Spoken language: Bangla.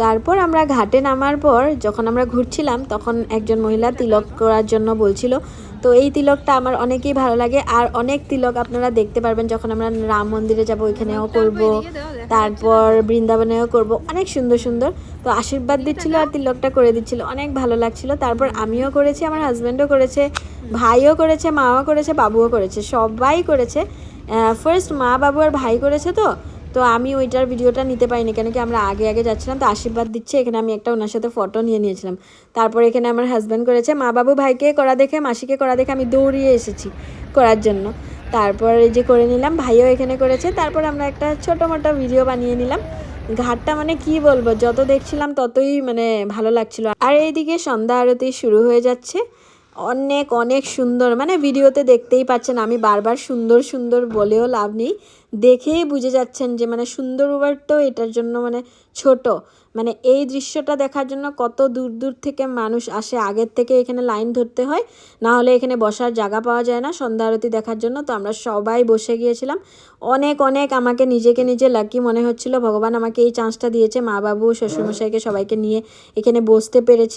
তারপর আমরা ঘাটে নামার পর যখন আমরা ঘুরছিলাম তখন একজন মহিলা তিলক করার জন্য বলছিল। তো এই তিলকটা আমার অনেকই ভালো লাগে। আর অনেক তিলক আপনারা দেখতে পারবেন যখন আমরা রাম মন্দিরে যাব, ওইখানেও করব, তারপর বৃন্দাবনেও করব, অনেক সুন্দর সুন্দর। তো আশীর্বাদ দিচ্ছিল আর তিলকটা করে দিচ্ছিল, অনেক ভালো লাগছিল। তারপর আমিও করেছি, আমার হাজব্যান্ডও করেছে, ভাইও করেছে, মাও করেছে, বাবুও করেছে, সবাই করেছে। ফার্স্ট মা, বাবু আর ভাই করেছে। তো তো আমি ওইটার ভিডিওটা নিতে পারিনি, কেন কি আমরা আগে আগে যাচ্ছিলাম। তো আশীর্বাদ দিচ্ছে, এখানে আমি একটা ওনার সাথে ফটো নিয়ে নিয়েছিলাম। তারপর এখানে আমার হাজব্যান্ড করেছে। মা, বাবু, ভাইকে করা দেখে, মাসিকে করা দেখে আমি দৌড়িয়ে এসেছি করার জন্য। তারপর এই যে করে নিলাম, ভাইও এখানে করেছে। তারপর আমরা একটা ছোটো মোটো ভিডিও বানিয়ে নিলাম। ঘাটটা মানে কি বলবো, যত দেখছিলাম ততই মানে ভালো লাগছিল। আর এইদিকে সন্ধ্যা আরতি শুরু হয়ে যাচ্ছে। অনেক অনেক সুন্দর, মানে ভিডিওতে দেখতেই পাচ্ছেন, আমি বারবার সুন্দর সুন্দর বলেও লাভ নেই, দেখেই বুঝে যাচ্ছেন যে মানে সুন্দর ওয়ার্ড তো এটার জন্য মানে ছোট। মানে এই দৃশ্যটা দেখার জন্য কত দূর দূর থেকে মানুষ আসে, আগের থেকে এখানে লাইন ধরতে হয়, না হলে এখানে বসার জায়গা পাওয়া যায় না সন্ধ্যা আরতি দেখার জন্য। তো আমরা সবাই বসে গিয়েছিলাম। অনেক অনেক আমাকে নিজেকে নিজে লাকি মনে হচ্ছিল, ভগবান আমাকে এই চান্সটা দিয়েছে, মা, বাবু, শ্বশুরমশাইকে সবাইকে নিয়ে এখানে বসতে পেরেছি।